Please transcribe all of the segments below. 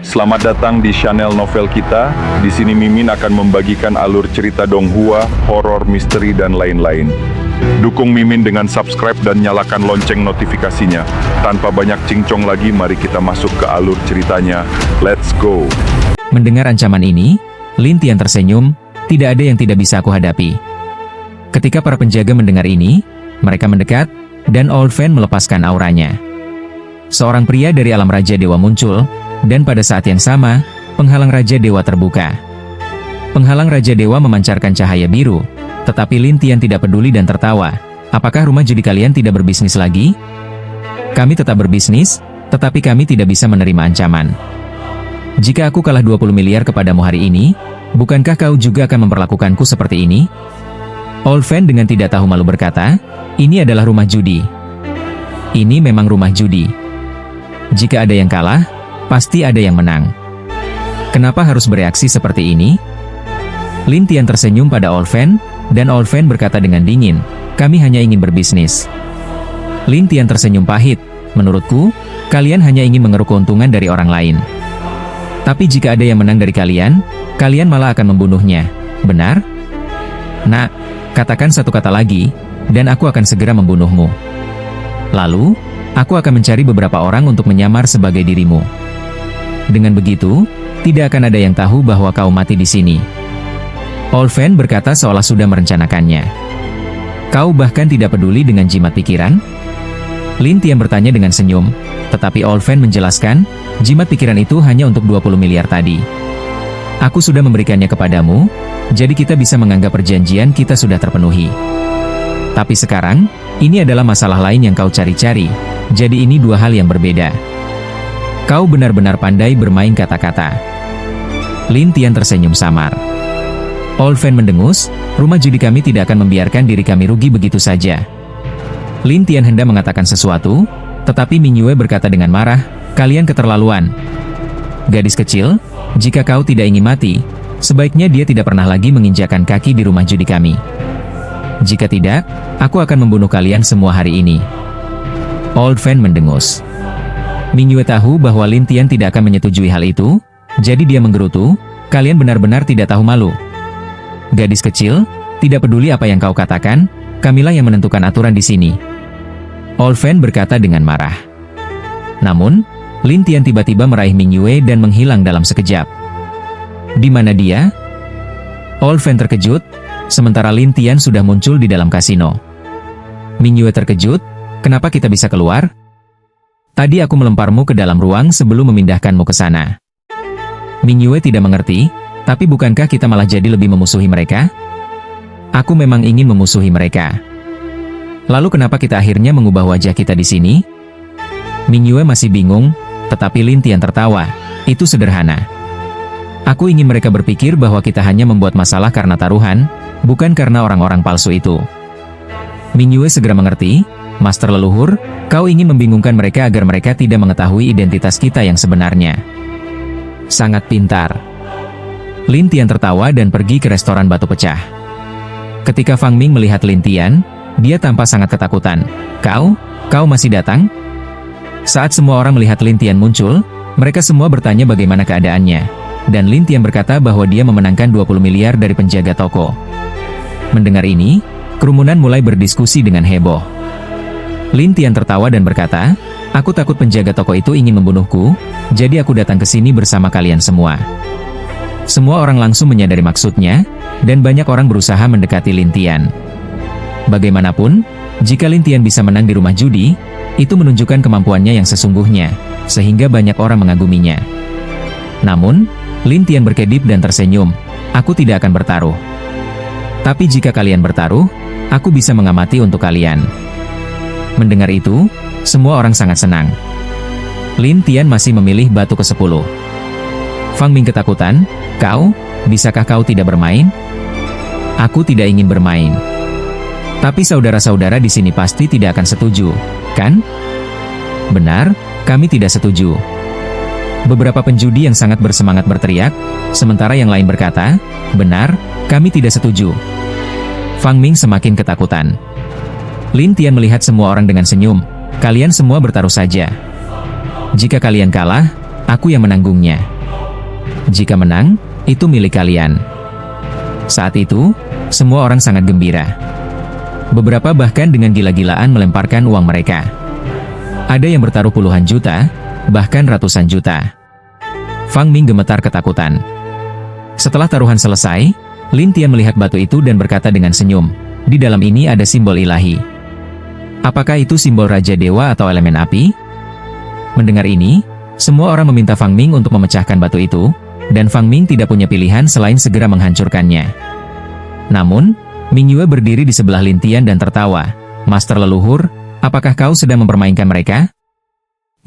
Selamat datang di channel novel kita. Di sini Mimin akan membagikan alur cerita donghua, horor, misteri, dan lain-lain. Dukung Mimin dengan subscribe dan nyalakan lonceng notifikasinya. Tanpa banyak cincong lagi, mari kita masuk ke alur ceritanya. Let's go! Mendengar ancaman ini, Lin Tian tersenyum, tidak ada yang tidak bisa aku hadapi. Ketika para penjaga mendengar ini, mereka mendekat, dan Old Fan melepaskan auranya. Seorang pria dari alam Raja Dewa muncul, dan pada saat yang sama, penghalang Raja Dewa terbuka. Penghalang Raja Dewa memancarkan cahaya biru, tetapi Lin Tian tidak peduli dan tertawa. Apakah rumah judi kalian tidak berbisnis lagi? Kami tetap berbisnis, tetapi kami tidak bisa menerima ancaman. Jika aku kalah 20 miliar kepadamu hari ini, bukankah kau juga akan memperlakukanku seperti ini? Old Fan dengan tidak tahu malu berkata, ini adalah rumah judi. Ini memang rumah judi. Jika ada yang kalah, pasti ada yang menang. Kenapa harus bereaksi seperti ini? Lin Tian tersenyum pada Old Fan, dan Old Fan berkata dengan dingin, kami hanya ingin berbisnis. Lin Tian tersenyum pahit, menurutku, kalian hanya ingin mengeruk keuntungan dari orang lain. Tapi jika ada yang menang dari kalian, kalian malah akan membunuhnya. Benar? Nak, katakan satu kata lagi, dan aku akan segera membunuhmu. Lalu, aku akan mencari beberapa orang untuk menyamar sebagai dirimu. Dengan begitu, tidak akan ada yang tahu bahwa kau mati di sini. Old Fan berkata seolah sudah merencanakannya. Kau bahkan tidak peduli dengan jimat pikiran? Lin Tian bertanya dengan senyum, tetapi Old Fan menjelaskan, jimat pikiran itu hanya untuk 20 miliar tadi. Aku sudah memberikannya kepadamu, jadi kita bisa menganggap perjanjian kita sudah terpenuhi. Tapi sekarang, ini adalah masalah lain yang kau cari-cari, jadi ini dua hal yang berbeda. Kau benar-benar pandai bermain kata-kata. Lin Tian tersenyum samar. Old Fan mendengus, rumah judi kami tidak akan membiarkan diri kami rugi begitu saja. Lin Tian hendak mengatakan sesuatu, tetapi Ming Yue berkata dengan marah, kalian keterlaluan. Gadis kecil, jika kau tidak ingin mati, sebaiknya dia tidak pernah lagi menginjakkan kaki di rumah judi kami. Jika tidak, aku akan membunuh kalian semua hari ini. Old Fan mendengus. Ming Yue tahu bahwa Lin Tian tidak akan menyetujui hal itu, jadi dia menggerutu, kalian benar-benar tidak tahu malu. Gadis kecil, tidak peduli apa yang kau katakan, kamilah yang menentukan aturan di sini. Old Fan berkata dengan marah. Namun, Lin Tian tiba-tiba meraih Ming Yue dan menghilang dalam sekejap. Di mana dia? Old Fan terkejut, sementara Lin Tian sudah muncul di dalam kasino. Ming Yue terkejut, kenapa kita bisa keluar? Tadi aku melemparmu ke dalam ruang sebelum memindahkanmu ke sana. Ming Yue tidak mengerti, tapi bukankah kita malah jadi lebih memusuhi mereka? Aku memang ingin memusuhi mereka. Lalu kenapa kita akhirnya mengubah wajah kita di sini? Ming Yue masih bingung, tetapi Lin Tian tertawa, itu sederhana. Aku ingin mereka berpikir bahwa kita hanya membuat masalah karena taruhan, bukan karena orang-orang palsu itu. Ming Yue segera mengerti, Master Leluhur, kau ingin membingungkan mereka agar mereka tidak mengetahui identitas kita yang sebenarnya. Sangat pintar. Lin Tian tertawa dan pergi ke restoran batu pecah. Ketika Fang Ming melihat Lin Tian, dia tampak sangat ketakutan. Kau masih datang? Saat semua orang melihat Lin Tian muncul, mereka semua bertanya bagaimana keadaannya. Dan Lin Tian berkata bahwa dia memenangkan 20 miliar dari penjaga toko. Mendengar ini, kerumunan mulai berdiskusi dengan heboh. Lin Tian tertawa dan berkata, aku takut penjaga toko itu ingin membunuhku, jadi aku datang ke sini bersama kalian semua. Semua orang langsung menyadari maksudnya, dan banyak orang berusaha mendekati Lin Tian. Bagaimanapun, jika Lin Tian bisa menang di rumah judi, itu menunjukkan kemampuannya yang sesungguhnya, sehingga banyak orang mengaguminya. Namun, Lin Tian berkedip dan tersenyum, aku tidak akan bertaruh. Tapi jika kalian bertaruh, aku bisa mengamati untuk kalian. Mendengar itu, semua orang sangat senang. Lin Tian masih memilih batu ke-10. Fang Ming ketakutan, bisakah kau tidak bermain? Aku tidak ingin bermain. Tapi saudara-saudara di sini pasti tidak akan setuju, kan? Benar, kami tidak setuju. Beberapa penjudi yang sangat bersemangat berteriak, sementara yang lain berkata, benar, kami tidak setuju. Fang Ming semakin ketakutan. Lin Tian melihat semua orang dengan senyum, kalian semua bertaruh saja. Jika kalian kalah, aku yang menanggungnya. Jika menang, itu milik kalian. Saat itu, semua orang sangat gembira. Beberapa bahkan dengan gila-gilaan melemparkan uang mereka. Ada yang bertaruh puluhan juta, bahkan ratusan juta. Fang Ming gemetar ketakutan. Setelah taruhan selesai, Lin Tian melihat batu itu dan berkata dengan senyum, di dalam ini ada simbol ilahi. Apakah itu simbol Raja Dewa atau elemen api? Mendengar ini, semua orang meminta Fang Ming untuk memecahkan batu itu, dan Fang Ming tidak punya pilihan selain segera menghancurkannya. Namun, Ming Yue berdiri di sebelah Lin Tian dan tertawa. Master leluhur, apakah kau sedang mempermainkan mereka?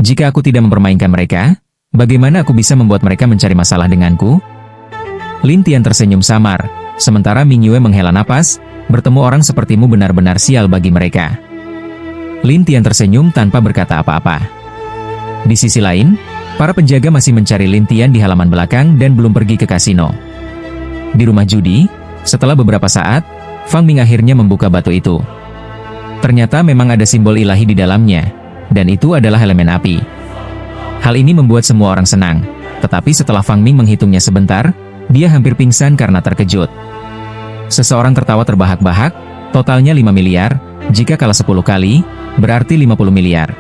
Jika aku tidak mempermainkan mereka, bagaimana aku bisa membuat mereka mencari masalah denganku? Lin Tian tersenyum samar, sementara Ming Yue menghela napas, bertemu orang sepertimu benar-benar sial bagi mereka. Lin Tian tersenyum tanpa berkata apa-apa. Di sisi lain, para penjaga masih mencari Lin Tian di halaman belakang dan belum pergi ke kasino. Di rumah judi, setelah beberapa saat, Fang Ming akhirnya membuka batu itu. Ternyata memang ada simbol ilahi di dalamnya, dan itu adalah elemen api. Hal ini membuat semua orang senang, tetapi setelah Fang Ming menghitungnya sebentar, dia hampir pingsan karena terkejut. Seseorang tertawa terbahak-bahak, totalnya 5 miliar, jika kalah 10 kali, berarti 50 miliar.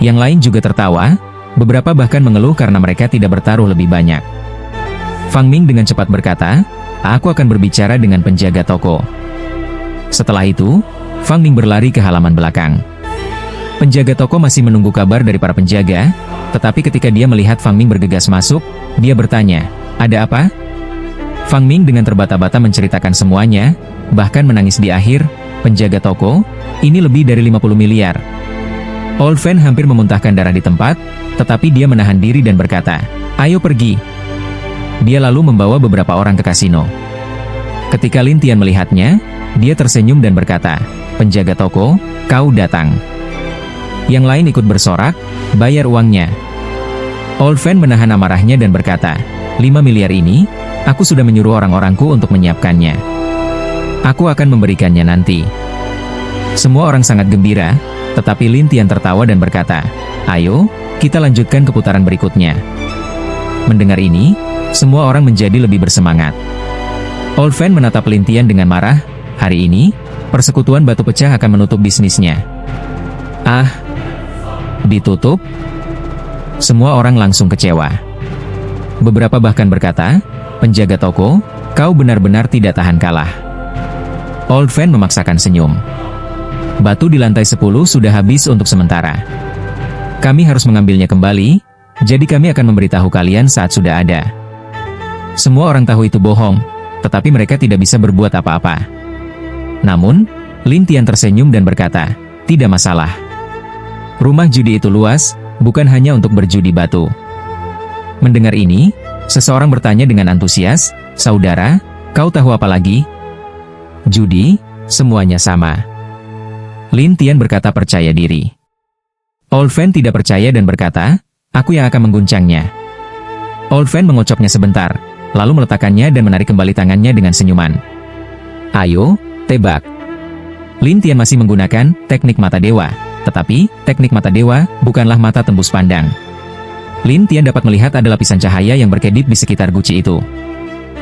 Yang lain juga tertawa, beberapa bahkan mengeluh karena mereka tidak bertaruh lebih banyak. Fang Ming dengan cepat berkata, aku akan berbicara dengan penjaga toko. Setelah itu, Fang Ming berlari ke halaman belakang. Penjaga toko masih menunggu kabar dari para penjaga, tetapi ketika dia melihat Fang Ming bergegas masuk, dia bertanya, ada apa? Fang Ming dengan terbata-bata menceritakan semuanya, bahkan menangis di akhir, penjaga toko, ini lebih dari 50 miliar. Old Fan hampir memuntahkan darah di tempat, tetapi dia menahan diri dan berkata, ayo pergi. Dia lalu membawa beberapa orang ke kasino. Ketika Lin Tian melihatnya, dia tersenyum dan berkata, penjaga toko, kau datang. Yang lain ikut bersorak, bayar uangnya. Old Fan menahan amarahnya dan berkata, 5 miliar ini, aku sudah menyuruh orang-orangku untuk menyiapkannya. Aku akan memberikannya nanti. Semua orang sangat gembira, tetapi Lin Tian tertawa dan berkata, ayo, kita lanjutkan ke putaran berikutnya. Mendengar ini, semua orang menjadi lebih bersemangat. Old Fan menatap Lin Tian dengan marah, hari ini, persekutuan batu pecah akan menutup bisnisnya. Ah, ditutup? Semua orang langsung kecewa. Beberapa bahkan berkata, penjaga toko, kau benar-benar tidak tahan kalah. Old Fan memaksakan senyum. Batu di lantai 10 sudah habis untuk sementara. Kami harus mengambilnya kembali, jadi kami akan memberitahu kalian saat sudah ada. Semua orang tahu itu bohong, tetapi mereka tidak bisa berbuat apa-apa. Namun, Lin Tian tersenyum dan berkata, tidak masalah. Rumah judi itu luas, bukan hanya untuk berjudi batu. Mendengar ini, seseorang bertanya dengan antusias, saudara, kau tahu apa lagi? Judi, semuanya sama. Lin Tian berkata percaya diri. Old Fan tidak percaya dan berkata, aku yang akan mengguncangnya. Old Fan mengocoknya sebentar, lalu meletakkannya dan menarik kembali tangannya dengan senyuman. Ayo, tebak. Lin Tian masih menggunakan teknik mata dewa, tetapi teknik mata dewa bukanlah mata tembus pandang. Lin Tian dapat melihat ada lapisan cahaya yang berkedip di sekitar guci itu.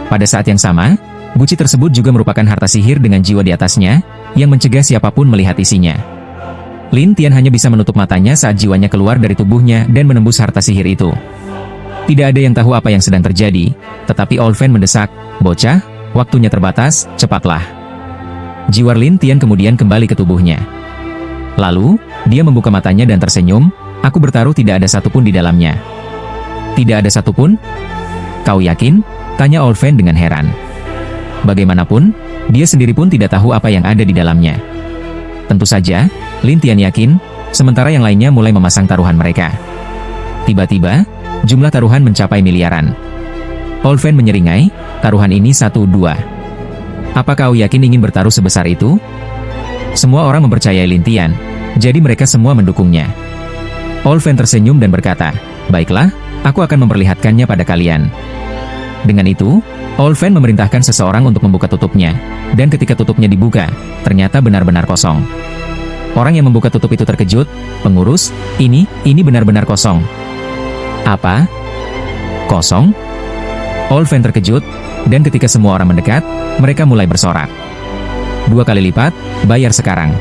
Pada saat yang sama, guci tersebut juga merupakan harta sihir dengan jiwa di atasnya, yang mencegah siapapun melihat isinya. Lin Tian hanya bisa menutup matanya saat jiwanya keluar dari tubuhnya dan menembus harta sihir itu. Tidak ada yang tahu apa yang sedang terjadi, tetapi Old Fan mendesak, bocah, waktunya terbatas, cepatlah. Jiwa Lin Tian kemudian kembali ke tubuhnya. Lalu, dia membuka matanya dan tersenyum, aku bertaruh tidak ada satupun di dalamnya. Tidak ada satupun? Kau yakin? Tanya Old Fan dengan heran. Bagaimanapun, dia sendiri pun tidak tahu apa yang ada di dalamnya. Tentu saja, Lin Tian yakin, sementara yang lainnya mulai memasang taruhan mereka. Tiba-tiba, jumlah taruhan mencapai miliaran. Old Fan menyeringai, taruhan ini 1-2. Apa kau yakin ingin bertaruh sebesar itu? Semua orang mempercayai Lin Tian, jadi mereka semua mendukungnya. Old Fan tersenyum dan berkata, baiklah, aku akan memperlihatkannya pada kalian. Dengan itu, Old Fan memerintahkan seseorang untuk membuka tutupnya, dan ketika tutupnya dibuka, ternyata benar-benar kosong. Orang yang membuka tutup itu terkejut, pengurus, ini benar-benar kosong. Apa? Kosong? Old Fan terkejut, dan ketika semua orang mendekat, mereka mulai bersorak. 2 kali lipat, bayar sekarang.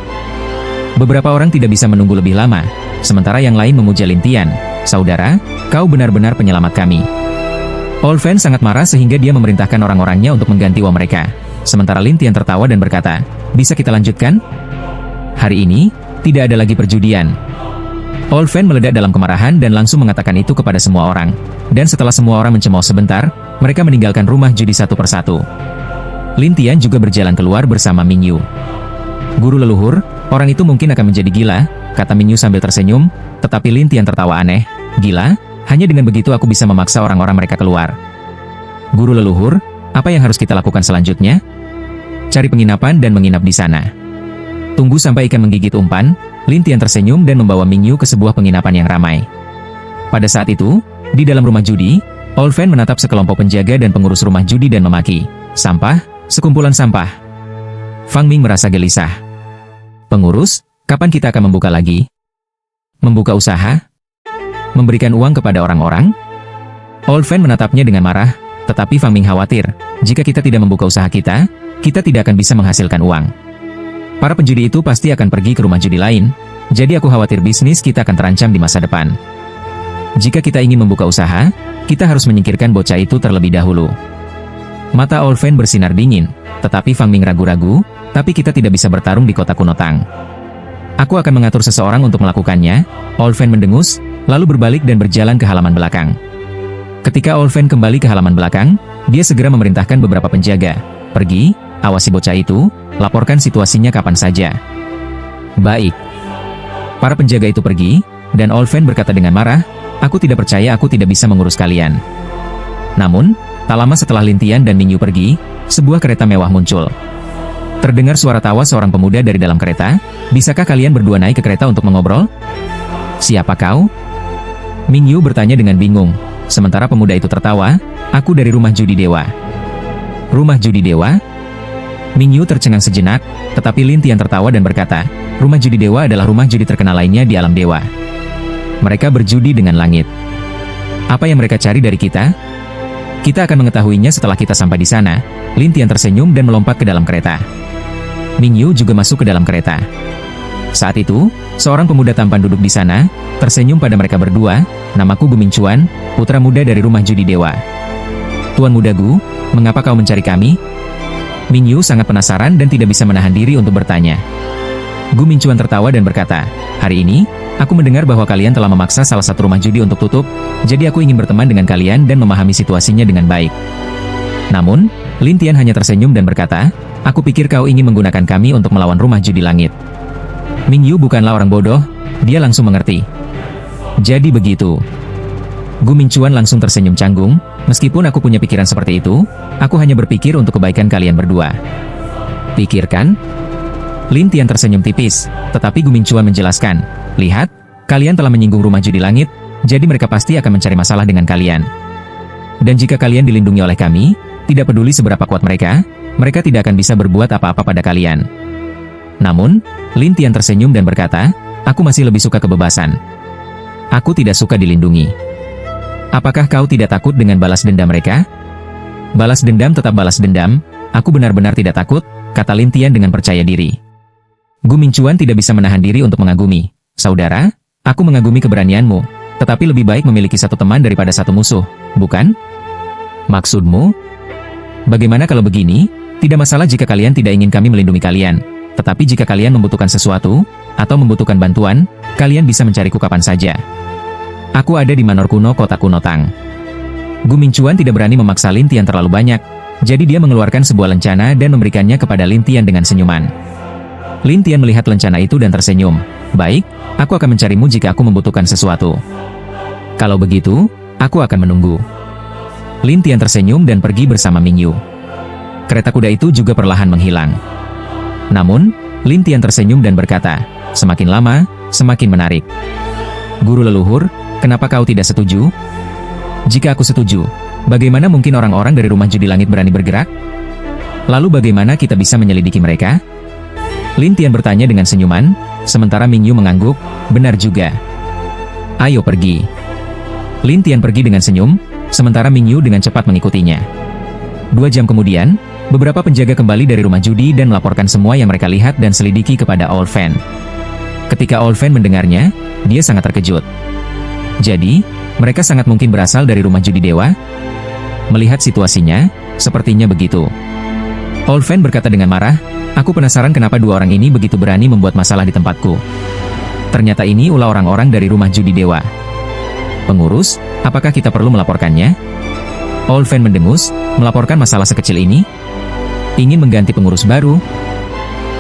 Beberapa orang tidak bisa menunggu lebih lama, sementara yang lain memuja Lin Tian. Saudara, kau benar-benar penyelamat kami. Old Fan sangat marah sehingga dia memerintahkan orang-orangnya untuk mengganti uang mereka. Sementara Lin Tian tertawa dan berkata, bisa kita lanjutkan? Hari ini, tidak ada lagi perjudian. Old Fan meledak dalam kemarahan dan langsung mengatakan itu kepada semua orang. Dan setelah semua orang mencemooh sebentar, mereka meninggalkan rumah judi satu persatu. Lin Tian juga berjalan keluar bersama Ming Yu. Guru leluhur, orang itu mungkin akan menjadi gila, kata Ming Yu sambil tersenyum, tetapi Lin Tian tertawa aneh. Gila? Hanya dengan begitu aku bisa memaksa orang-orang mereka keluar. Guru leluhur, apa yang harus kita lakukan selanjutnya? Cari penginapan dan menginap di sana. Tunggu sampai ikan menggigit umpan. Lin Tian tersenyum dan membawa Ming Yu ke sebuah penginapan yang ramai. Pada saat itu, di dalam rumah judi, Old Fan menatap sekelompok penjaga dan pengurus rumah judi dan memaki. Sampah, sekumpulan sampah. Fang Ming merasa gelisah. Pengurus, kapan kita akan membuka lagi? Membuka usaha? Memberikan uang kepada orang-orang? Old Fan menatapnya dengan marah, tetapi Fang Ming khawatir, jika kita tidak membuka usaha kita tidak akan bisa menghasilkan uang. Para penjudi itu pasti akan pergi ke rumah judi lain, jadi aku khawatir bisnis kita akan terancam di masa depan. Jika kita ingin membuka usaha, kita harus menyingkirkan bocah itu terlebih dahulu. Mata Old Fan bersinar dingin, tetapi Fang Ming ragu-ragu, tapi kita tidak bisa bertarung di kota kuno Tang. Aku akan mengatur seseorang untuk melakukannya. Old Fan mendengus, lalu berbalik dan berjalan ke halaman belakang. Ketika Old Fan kembali ke halaman belakang, dia segera memerintahkan beberapa penjaga. Pergi, awasi bocah itu, laporkan situasinya kapan saja. Baik. Para penjaga itu pergi, dan Old Fan berkata dengan marah, aku tidak percaya aku tidak bisa mengurus kalian. Namun, tak lama setelah Lin Tian dan Ming Yu pergi, sebuah kereta mewah muncul. Terdengar suara tawa seorang pemuda dari dalam kereta. Bisakah kalian berdua naik ke kereta untuk mengobrol? Siapa kau? Ming Yu bertanya dengan bingung. Sementara pemuda itu tertawa, aku dari rumah judi dewa. Rumah judi dewa? Ming Yu tercengang sejenak, tetapi Lin Tian tertawa dan berkata, rumah judi dewa adalah rumah judi terkenal lainnya di alam dewa. Mereka berjudi dengan langit. Apa yang mereka cari dari kita? Kita akan mengetahuinya setelah kita sampai di sana. Lin Tian tersenyum dan melompat ke dalam kereta. Ming Yu juga masuk ke dalam kereta. Saat itu, seorang pemuda tampan duduk di sana, tersenyum pada mereka berdua. Namaku Gu Mingchuan, putra muda dari rumah judi dewa. Tuan muda Gu, mengapa kau mencari kami? Ming Yu sangat penasaran dan tidak bisa menahan diri untuk bertanya. Gu Mingchuan tertawa dan berkata, hari ini, aku mendengar bahwa kalian telah memaksa salah satu rumah judi untuk tutup, jadi aku ingin berteman dengan kalian dan memahami situasinya dengan baik. Namun, Lin Tian hanya tersenyum dan berkata, aku pikir kau ingin menggunakan kami untuk melawan rumah judi langit. Ming Yu bukanlah orang bodoh, dia langsung mengerti. Jadi begitu. Gu Mingchuan langsung tersenyum canggung, meskipun aku punya pikiran seperti itu, aku hanya berpikir untuk kebaikan kalian berdua. Pikirkan? Lin Tian tersenyum tipis, tetapi Gu Mingchuan menjelaskan, lihat, kalian telah menyinggung rumah judi langit, jadi mereka pasti akan mencari masalah dengan kalian. Dan jika kalian dilindungi oleh kami, tidak peduli seberapa kuat mereka tidak akan bisa berbuat apa-apa pada kalian. Namun, Lin Tian tersenyum dan berkata, aku masih lebih suka kebebasan. Aku tidak suka dilindungi. Apakah kau tidak takut dengan balas dendam mereka? Balas dendam tetap balas dendam, aku benar-benar tidak takut, kata Lin Tian dengan percaya diri. Gu Mingchuan tidak bisa menahan diri untuk mengagumi. Saudara, aku mengagumi keberanianmu, tetapi lebih baik memiliki satu teman daripada satu musuh, bukan? Maksudmu? Bagaimana kalau begini? Tidak masalah jika kalian tidak ingin kami melindungi kalian. Tetapi jika kalian membutuhkan sesuatu, atau membutuhkan bantuan, kalian bisa mencariku kapan saja. Aku ada di Manor Kuno Kota Kuno Tang. Gu Mingchuan tidak berani memaksa Lin Tian terlalu banyak, jadi dia mengeluarkan sebuah lencana dan memberikannya kepada Lin Tian dengan senyuman. Lin Tian melihat lencana itu dan tersenyum. Baik, aku akan mencarimu jika aku membutuhkan sesuatu. Kalau begitu, aku akan menunggu. Lin Tian tersenyum dan pergi bersama Ming Yu. Kereta kuda itu juga perlahan menghilang. Namun, Lin Tian tersenyum dan berkata, semakin lama, semakin menarik. Guru leluhur, kenapa kau tidak setuju? Jika aku setuju, bagaimana mungkin orang-orang dari rumah judi langit berani bergerak? Lalu bagaimana kita bisa menyelidiki mereka? Lin Tian bertanya dengan senyuman, sementara Ming Yu mengangguk, benar juga. Ayo pergi. Lin Tian pergi dengan senyum, sementara Ming Yu dengan cepat mengikutinya. 2 jam kemudian, beberapa penjaga kembali dari rumah judi dan melaporkan semua yang mereka lihat dan selidiki kepada Old Fan. Ketika Old Fan mendengarnya, dia sangat terkejut. Jadi, mereka sangat mungkin berasal dari rumah judi dewa? Melihat situasinya, sepertinya begitu. Old Fan berkata dengan marah, "Aku penasaran kenapa 2 orang ini begitu berani membuat masalah di tempatku. Ternyata ini ulah orang-orang dari rumah judi dewa. Pengurus, apakah kita perlu melaporkannya?" Old Fan mendengus, melaporkan masalah sekecil ini? Ingin mengganti pengurus baru?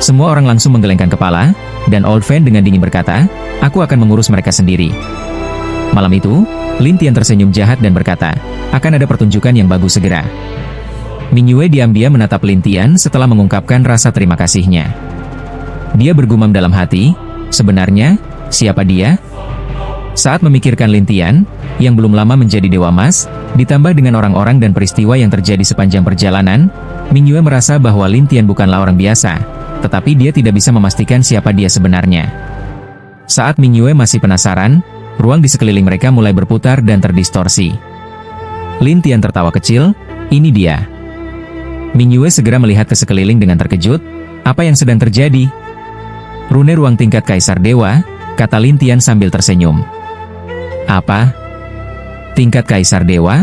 Semua orang langsung menggelengkan kepala, dan Old Fan dengan dingin berkata, "Aku akan mengurus mereka sendiri." Malam itu, Lin Tian tersenyum jahat dan berkata, "Akan ada pertunjukan yang bagus segera." Ming Yue diam-diam menatap Lin Tian setelah mengungkapkan rasa terima kasihnya. Dia bergumam dalam hati, sebenarnya, siapa dia? Saat memikirkan Lin Tian, yang belum lama menjadi Dewa Emas, ditambah dengan orang-orang dan peristiwa yang terjadi sepanjang perjalanan, Ming Yue merasa bahwa Lin Tian bukanlah orang biasa, tetapi dia tidak bisa memastikan siapa dia sebenarnya. Saat Ming Yue masih penasaran, ruang di sekeliling mereka mulai berputar dan terdistorsi. Lin Tian tertawa kecil, "Ini dia." Ming Yue segera melihat ke sekeliling dengan terkejut, "Apa yang sedang terjadi?" "Rune ruang tingkat Kaisar Dewa," kata Lin Tian sambil tersenyum. "Apa? Tingkat Kaisar Dewa?"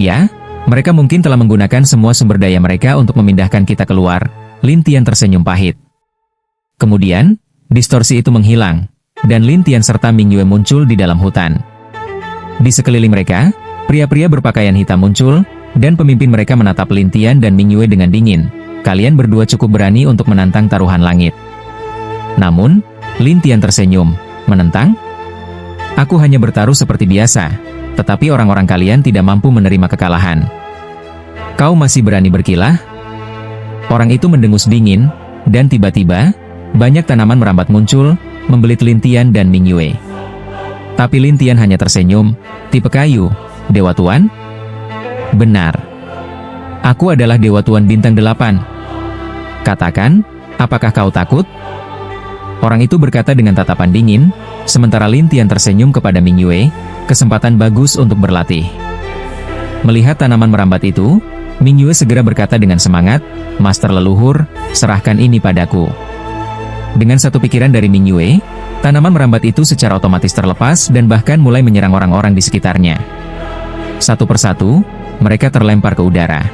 "Ya, mereka mungkin telah menggunakan semua sumber daya mereka untuk memindahkan kita keluar." Lin Tian tersenyum pahit. Kemudian, distorsi itu menghilang, dan Lin Tian serta Ming Yue muncul di dalam hutan. Di sekeliling mereka, pria-pria berpakaian hitam muncul, dan pemimpin mereka menatap Lin Tian dan Ming Yue dengan dingin. "Kalian berdua cukup berani untuk menantang taruhan langit." Namun, Lin Tian tersenyum, "Menentang? Aku hanya bertaruh seperti biasa, tetapi orang-orang kalian tidak mampu menerima kekalahan. Kau masih berani berkilah?" Orang itu mendengus dingin, dan tiba-tiba, banyak tanaman merambat muncul, membelit Lin Tian dan Ming Yue. Tapi Lin Tian hanya tersenyum, "Tipe kayu, Dewa Tuan?" "Benar. Aku adalah Dewa Tuan Bintang 8. Katakan, apakah kau takut?" Orang itu berkata dengan tatapan dingin, sementara Lin Tian tersenyum kepada Ming Yue, kesempatan bagus untuk berlatih. Melihat tanaman merambat itu, Ming Yue segera berkata dengan semangat, "Master leluhur, serahkan ini padaku." Dengan satu pikiran dari Ming Yue, tanaman merambat itu secara otomatis terlepas dan bahkan mulai menyerang orang-orang di sekitarnya. Satu persatu, mereka terlempar ke udara.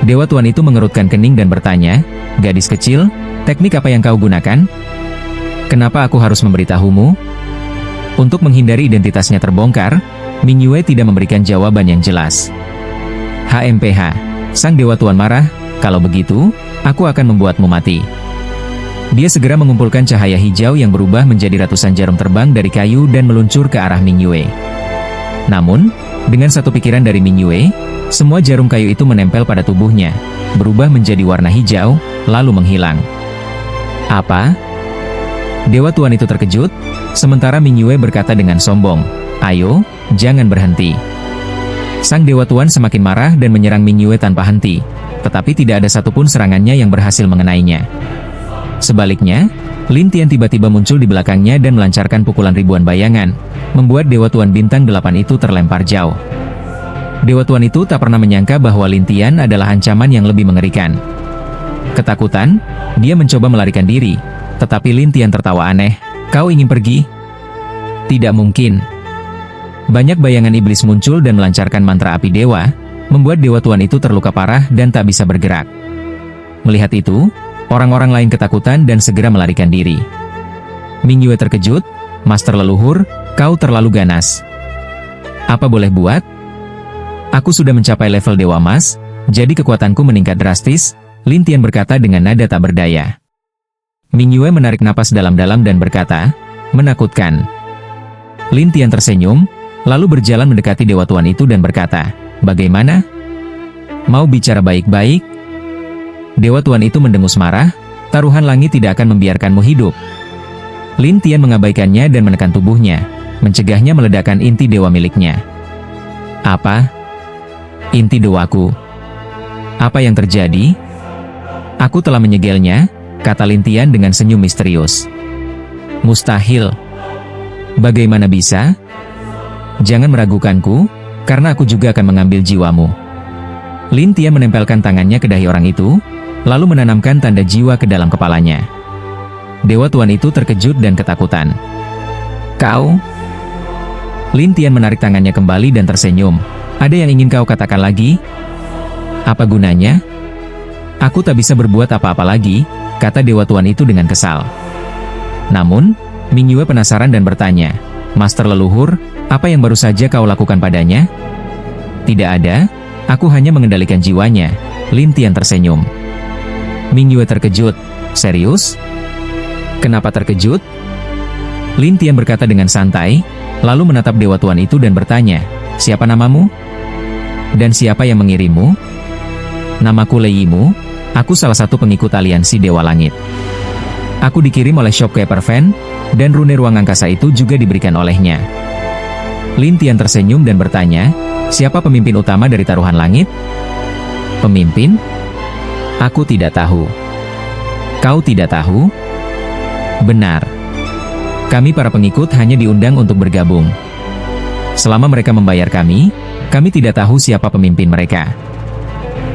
Dewa Tuan itu mengerutkan kening dan bertanya, "Gadis kecil, teknik apa yang kau gunakan? Kenapa aku harus memberitahumu?" Untuk menghindari identitasnya terbongkar, Ming Yue tidak memberikan jawaban yang jelas. "HMPH, Sang Dewa Tuan marah, kalau begitu, aku akan membuatmu mati." Dia segera mengumpulkan cahaya hijau yang berubah menjadi ratusan jarum terbang dari kayu dan meluncur ke arah Ming Yue. Namun, dengan satu pikiran dari Ming Yue, semua jarum kayu itu menempel pada tubuhnya, berubah menjadi warna hijau, lalu menghilang. "Apa?" Dewa Tuan itu terkejut, sementara Ming Yue berkata dengan sombong, "Ayo, jangan berhenti." Sang Dewa Tuan semakin marah dan menyerang Ming Yue tanpa henti, tetapi tidak ada satupun serangannya yang berhasil mengenainya. Sebaliknya, Lin Tian tiba-tiba muncul di belakangnya dan melancarkan pukulan ribuan bayangan, membuat Dewa Tuan Bintang 8 itu terlempar jauh. Dewa Tuan itu tak pernah menyangka bahwa Lin Tian adalah ancaman yang lebih mengerikan. Ketakutan, dia mencoba melarikan diri, tetapi Lin Tian tertawa aneh, "Kau ingin pergi? Tidak mungkin." Banyak bayangan iblis muncul dan melancarkan mantra api dewa, membuat Dewa Tuan itu terluka parah dan tak bisa bergerak. Melihat itu, orang-orang lain ketakutan dan segera melarikan diri. Ming Yue terkejut, "Master leluhur, kau terlalu ganas. Apa boleh buat? Aku sudah mencapai level Dewa Emas, jadi kekuatanku meningkat drastis," Lin Tian berkata dengan nada tak berdaya. Ming Yue menarik napas dalam-dalam dan berkata, "Menakutkan." Lin Tian tersenyum, lalu berjalan mendekati Dewa Tuan itu dan berkata, "Bagaimana? Mau bicara baik-baik?" Dewa Tuan itu mendengus marah, "Taruhan langit tidak akan membiarkanmu hidup." Lin Tian mengabaikannya dan menekan tubuhnya, mencegahnya meledakkan inti dewa miliknya. "Apa? Inti dewaku? Apa yang terjadi?" "Aku telah menyegelnya," kata Lin Tian dengan senyum misterius. "Mustahil. Bagaimana bisa?" jangan meragukanku, karena aku juga akan mengambil jiwamu. Lin Tian menempelkan tangannya ke dahi orang itu, lalu menanamkan tanda jiwa ke dalam kepalanya. Dewa Tuan itu terkejut dan ketakutan. Kau? Lin Tian menarik tangannya kembali dan tersenyum. Ada yang ingin kau katakan lagi? Apa gunanya? Aku tak bisa berbuat apa-apa lagi, kata Dewa Tuan itu dengan kesal. Namun, Ming Yue penasaran dan bertanya, Master leluhur, apa yang baru saja kau lakukan padanya? Tidak ada, aku hanya mengendalikan jiwanya. Lin Tian tersenyum. Ming Yue terkejut. Serius? Kenapa terkejut? Lin Tian berkata dengan santai, lalu menatap Dewa Tuan itu dan bertanya, siapa namamu? Dan siapa yang mengirimmu? Namaku Lei Yimu, aku salah satu pengikut aliansi Dewa Langit. Aku dikirim oleh Shopkeeper Fan, dan rune ruang angkasa itu juga diberikan olehnya. Lin Tian tersenyum dan bertanya, siapa pemimpin utama dari taruhan langit? Pemimpin? Aku tidak tahu. Kau tidak tahu? Benar. Kami para pengikut hanya diundang untuk bergabung. Selama mereka membayar kami tidak tahu siapa pemimpin mereka.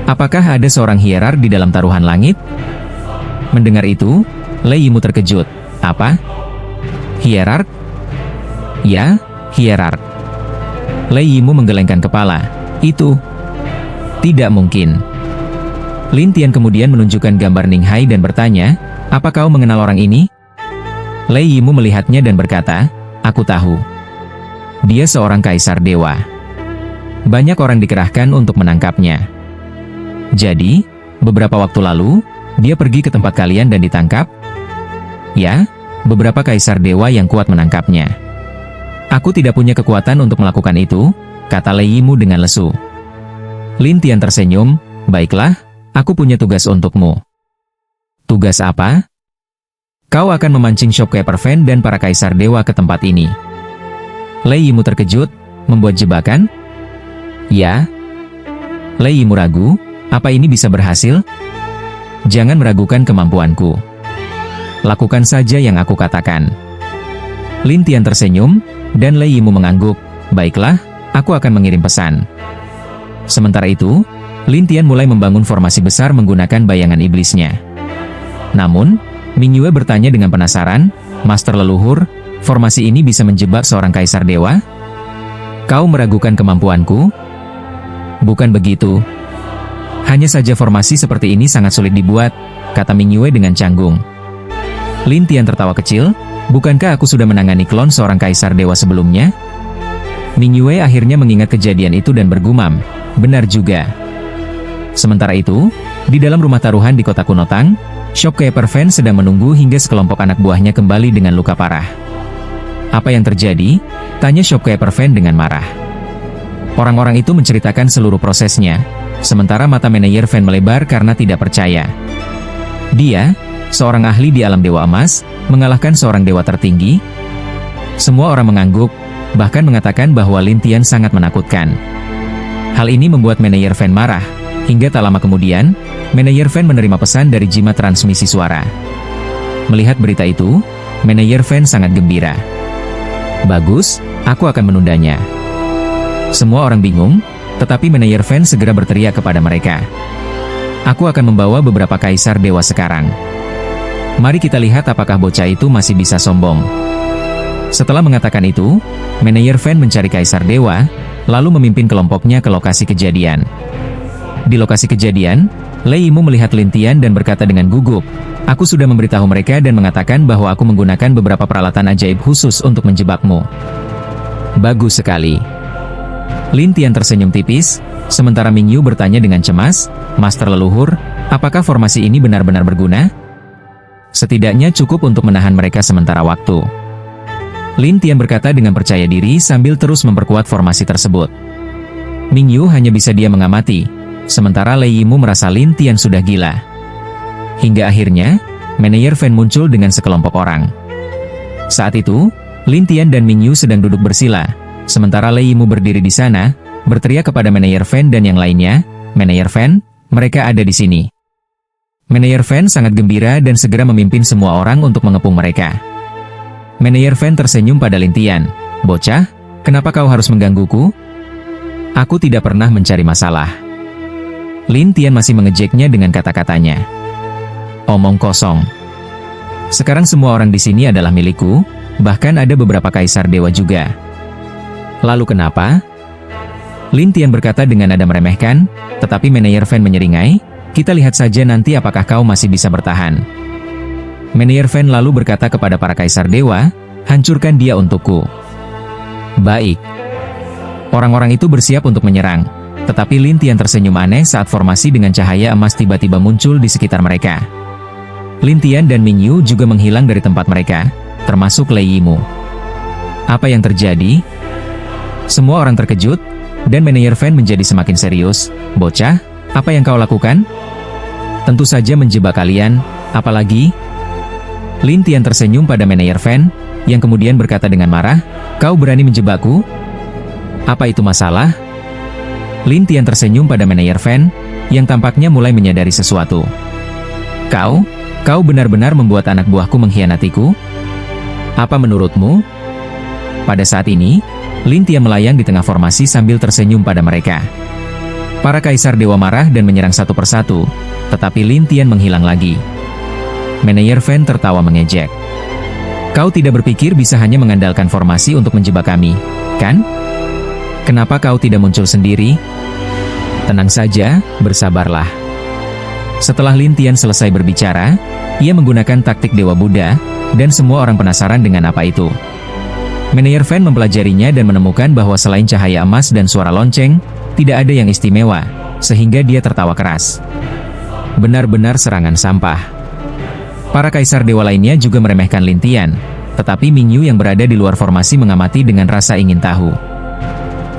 Apakah ada seorang hierark di dalam taruhan langit? Mendengar itu, Lei Yimu terkejut. Apa? Hierark? Ya, hierark. Lei Yimu menggelengkan kepala. Itu tidak mungkin. Lin Tian kemudian menunjukkan gambar Ning Hai dan bertanya, apa kau mengenal orang ini? Lei Yimu melihatnya dan berkata, aku tahu. Dia seorang kaisar dewa. Banyak orang dikerahkan untuk menangkapnya. Jadi, beberapa waktu lalu, dia pergi ke tempat kalian dan ditangkap? Ya, beberapa kaisar dewa yang kuat menangkapnya. Aku tidak punya kekuatan untuk melakukan itu, kata Lei Yimu dengan lesu. Lin Tian tersenyum, baiklah, aku punya tugas untukmu. Tugas apa? Kau akan memancing Shopkeeper Fan dan para kaisar dewa ke tempat ini. Lei Yimu terkejut, membuat jebakan? Ya. Lei Yimu ragu, apa ini bisa berhasil? Jangan meragukan kemampuanku. Lakukan saja yang aku katakan. Lin Tian tersenyum, dan Lei Yimu mengangguk, baiklah, aku akan mengirim pesan. Sementara itu, Lin Tian mulai membangun formasi besar menggunakan bayangan iblisnya. Namun, Ming Yue bertanya dengan penasaran, Master leluhur, formasi ini bisa menjebak seorang kaisar dewa? Kau meragukan kemampuanku? Bukan begitu. Hanya saja formasi seperti ini sangat sulit dibuat, kata Ming Yue dengan canggung. Lin Tian tertawa kecil, bukankah aku sudah menangani klon seorang kaisar dewa sebelumnya? Ming Yue akhirnya mengingat kejadian itu dan bergumam, benar juga. Sementara itu, di dalam rumah taruhan di kota kuno Tang, Shopkeeper Fan sedang menunggu hingga sekelompok anak buahnya kembali dengan luka parah. Apa yang terjadi? Tanya Shopkeeper Fan dengan marah. Orang-orang itu menceritakan seluruh prosesnya, sementara mata manajer Fan melebar karena tidak percaya. Dia, seorang ahli di alam Dewa Emas, mengalahkan seorang dewa tertinggi. Semua orang mengangguk, bahkan mengatakan bahwa Lin Tian sangat menakutkan. Hal ini membuat manajer Fan marah, hingga tak lama kemudian, manajer Fan menerima pesan dari jimat transmisi suara. Melihat berita itu, manajer Fan sangat gembira. Bagus, aku akan menundanya. Semua orang bingung, tetapi manajer Fan segera berteriak kepada mereka. Aku akan membawa beberapa kaisar dewa sekarang. Mari kita lihat apakah bocah itu masih bisa sombong. Setelah mengatakan itu, manajer Fan mencari kaisar dewa, lalu memimpin kelompoknya ke lokasi kejadian. Di lokasi kejadian, Lei Yimu melihat Lin Tian dan berkata dengan gugup, aku sudah memberitahu mereka dan mengatakan bahwa aku menggunakan beberapa peralatan ajaib khusus untuk menjebakmu. Bagus sekali. Lin Tian tersenyum tipis, sementara Ming Yu bertanya dengan cemas, Master leluhur, apakah formasi ini benar-benar berguna? Setidaknya cukup untuk menahan mereka sementara waktu. Lin Tian berkata dengan percaya diri sambil terus memperkuat formasi tersebut. Ming Yu hanya bisa diam mengamati, sementara Lei Yimu merasa Lin Tian sudah gila. Hingga akhirnya, manajer Fan muncul dengan sekelompok orang. Saat itu, Lin Tian dan Ming Yu sedang duduk bersila, sementara Lei Yimu berdiri di sana, berteriak kepada manajer Fan dan yang lainnya, manajer Fan, mereka ada di sini. Manajer Fan sangat gembira dan segera memimpin semua orang untuk mengepung mereka. Manajer Fan tersenyum pada Lin Tian, bocah, Kenapa kau harus menggangguku? Aku tidak pernah mencari masalah. Lin Tian masih mengejeknya dengan kata-katanya. Omong kosong. Sekarang semua orang di sini adalah milikku, bahkan ada beberapa kaisar dewa juga. Lalu kenapa? Lin Tian berkata dengan nada meremehkan, tetapi Meneyer Fan menyeringai, kita lihat saja nanti apakah kau masih bisa bertahan. Meneyer Fan lalu berkata kepada para kaisar dewa, hancurkan dia untukku. Baik. Orang-orang itu bersiap untuk menyerang, tetapi Lin Tian tersenyum aneh saat formasi dengan cahaya emas tiba-tiba muncul di sekitar mereka. Lin Tian dan Ming Yu juga menghilang dari tempat mereka, termasuk Lei Yimu. Apa yang terjadi? Semua orang terkejut, dan Meneyer Fan menjadi semakin serius. Bocah, apa yang kau lakukan? Tentu saja menjebak kalian, apalagi? Lin Tian tersenyum pada Meneyer Fan, yang kemudian berkata dengan marah, kau berani menjebakku? Apa itu masalah? Lin Tian tersenyum pada Meneyer Fan, yang tampaknya mulai menyadari sesuatu. Kau benar-benar membuat anak buahku mengkhianatiku? Apa menurutmu? Pada saat ini, Lin Tian melayang di tengah formasi sambil tersenyum pada mereka. Para kaisar dewa marah dan menyerang satu persatu, tetapi Lin Tian menghilang lagi. Meneyer Fan tertawa mengejek. Kau tidak berpikir bisa hanya mengandalkan formasi untuk menjebak kami, kan? Kenapa kau tidak muncul sendiri? Tenang saja, bersabarlah. Setelah Lin Tian selesai berbicara, ia menggunakan taktik Dewa Buddha, dan semua orang penasaran dengan apa itu. Meneyer Fan mempelajarinya dan menemukan bahwa selain cahaya emas dan suara lonceng, tidak ada yang istimewa, sehingga dia tertawa keras. Benar-benar serangan sampah. Para kaisar dewa lainnya juga meremehkan Lin Tian, tetapi Ming Yu yang berada di luar formasi mengamati dengan rasa ingin tahu.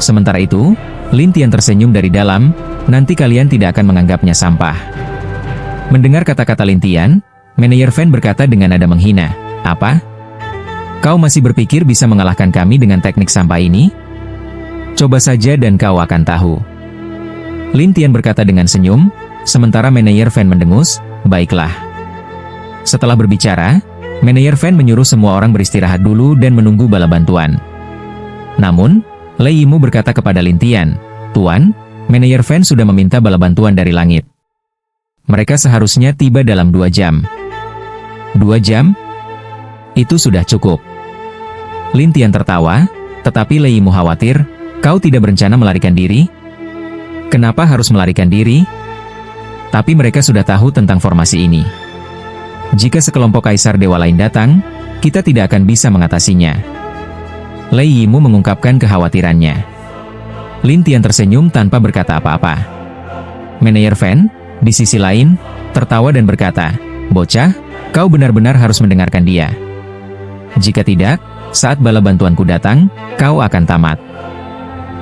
Sementara itu, Lin Tian tersenyum dari dalam, nanti kalian tidak akan menganggapnya sampah. Mendengar kata-kata Lin Tian, Meneyer Fan berkata dengan nada menghina, apa? Kau masih berpikir bisa mengalahkan kami dengan teknik sampah ini? Coba saja dan kau akan tahu. Lin Tian berkata dengan senyum, sementara Meneyer Fan mendengus, baiklah. Setelah berbicara, Meneyer Fan menyuruh semua orang beristirahat dulu dan menunggu bala bantuan. Namun, Lei Yimu berkata kepada Lin Tian, Tuan, Meneyer Fan sudah meminta bala bantuan dari langit. Mereka seharusnya tiba dalam 2 jam. 2 jam? Itu sudah cukup. Lin Tian tertawa, tetapi Lei Yimu khawatir, kau tidak berencana melarikan diri? Kenapa harus melarikan diri? Tapi mereka sudah tahu tentang formasi ini. Jika sekelompok kaisar dewa lain datang, kita tidak akan bisa mengatasinya. Lei Yimu mengungkapkan kekhawatirannya. Lin Tian tersenyum tanpa berkata apa-apa. Meneyer Fan, di sisi lain, tertawa dan berkata, bocah, kau benar-benar harus mendengarkan dia. Jika tidak, saat bala bantuanku datang, kau akan tamat.